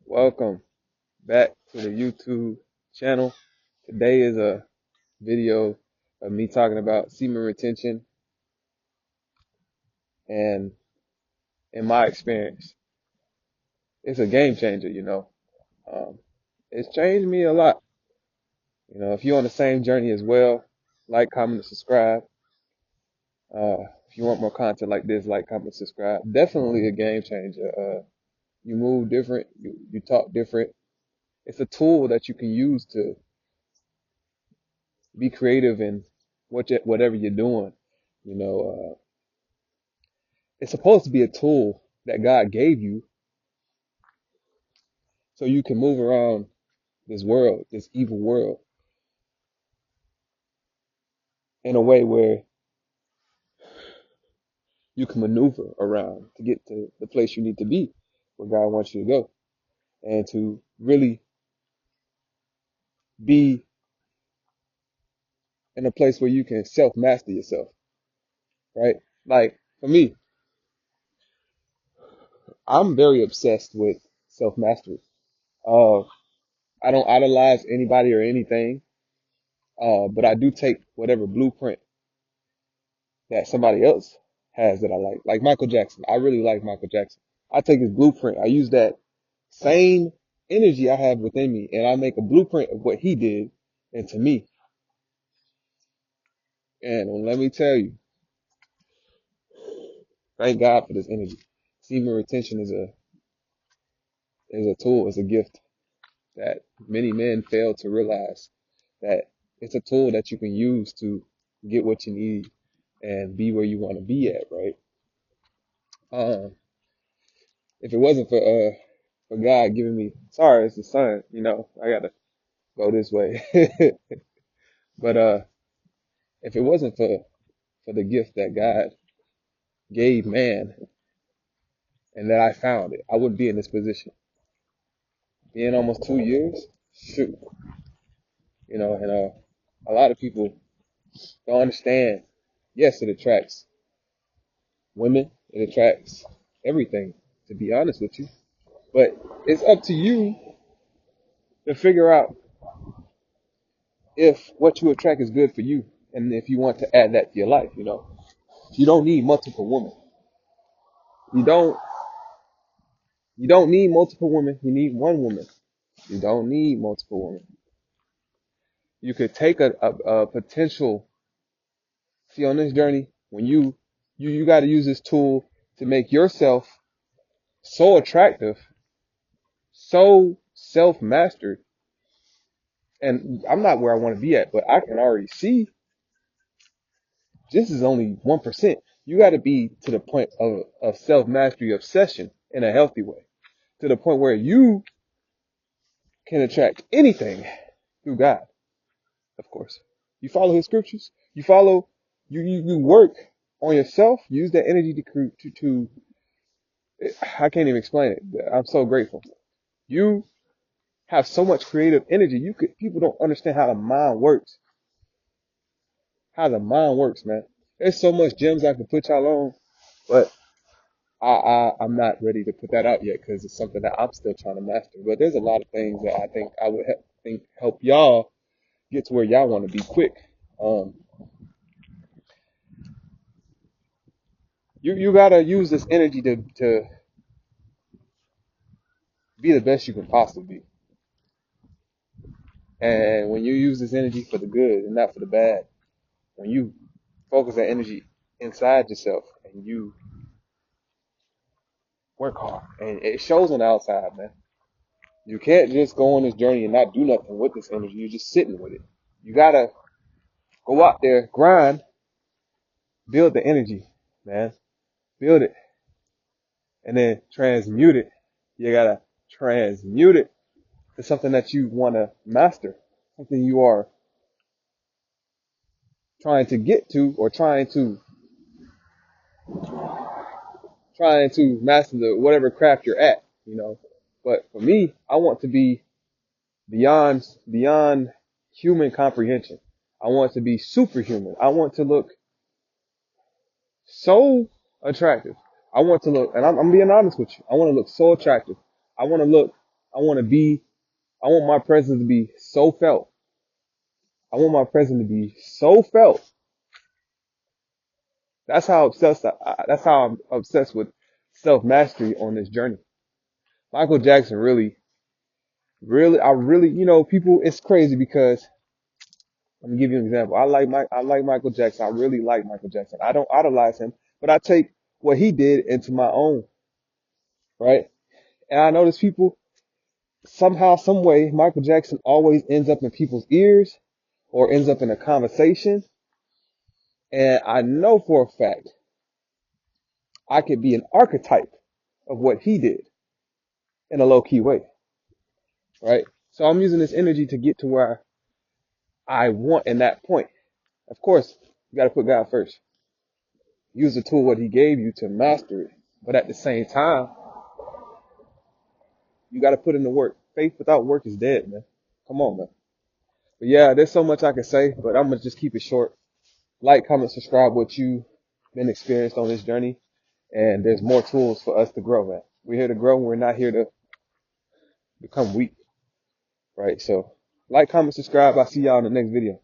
Welcome back to the YouTube channel. Today is a video of me talking about semen retention and in my experience, it's a game changer. Um, it's changed me a lot. If you're on the same journey as well, like, comment, and subscribe. If you want more content like this, like, comment, subscribe. Definitely a game changer. You move different, you talk different. It's a tool that you can use to be creative in whatever you're doing. It's supposed to be a tool that God gave you so you can move around this world, this evil world, in a way where you can maneuver around to get to the place you need to be, where God wants you to go, and to really be in a place where you can self master yourself, right? Like for me, I'm very obsessed with self mastery. Uh, I don't idolize anybody or anything, but I do take whatever blueprint that somebody else has that I like Michael Jackson. I really like Michael Jackson. I take his blueprint. I use that same energy I have within me and I make a blueprint of what he did into me. And let me tell you, thank God for this energy. Semen retention is a tool, is a gift that many men fail to realize that it's a tool that you can use to get what you need and be where you want to be at, right? Um, if it wasn't for God giving me, sorry, it's the sun, I gotta go this way. But if it wasn't for the gift that God gave man and that I found it, I wouldn't be in this position. Being almost 2 years, shoot, and a lot of people don't understand. Yes, it attracts women, it attracts everything, to be honest with you. But it's up to you to figure out if what you attract is good for you and if you want to add that to your life. You don't need multiple women. You don't you don't need multiple women. You need one woman. You don't need multiple women. You could take a potential, see, on this journey, when you got to use this tool to make yourself so attractive, so self-mastered. And I'm not where I want to be at, but I can already see this is only 1%. You got to be to the point of self-mastery obsession in a healthy way, to the point where you can attract anything through God, of course. You follow his scriptures. You work on yourself. Use that energy to I can't even explain it. I'm so grateful. You have so much creative energy. People don't understand how the mind works. How the mind works, man. There's so much gems I could put y'all on, but I'm not ready to put that out yet because it's something that I'm still trying to master. But there's a lot of things that I think I would help y'all get to where y'all want to be quick. Um, you gotta use this energy to be the best you can possibly be. And when you use this energy for the good and not for the bad, when you focus that energy inside yourself and you work hard, and it shows on the outside, man. You can't just go on this journey and not do nothing with this energy. You're just sitting with it. You gotta go out there, grind, build the energy, man. Build it, and then transmute it. You gotta transmute it to something that you wanna master, something you are trying to get to or trying to master the whatever craft you're at. But for me, I want to be beyond human comprehension. I want to be superhuman. I want to look so attractive. I want to look, and I'm being honest with you. I want to look so attractive. I want to look I want to be, I want my presence to be so felt. I want my presence to be so felt. That's how I'm obsessed with self mastery on this journey. Michael Jackson I really, people, it's crazy because let me give you an example. I like Michael Jackson. I really like Michael Jackson. I don't idolize him, but I take what he did into my own, right? And I notice people somehow, some way, Michael Jackson always ends up in people's ears or ends up in a conversation. And I know for a fact I could be an archetype of what he did in a low key way, right? So I'm using this energy to get to where I want in that point. Of course, you got to put God first. Use the tool what he gave you to master it. But at the same time, you got to put in the work. Faith without work is dead, man. Come on, man. But yeah, there's so much I can say, but I'm going to just keep it short. Like, comment, subscribe what you've been experienced on this journey. And there's more tools for us to grow, man. We're here to grow. We're not here to become weak, right? So like, comment, subscribe. I'll see y'all in the next video.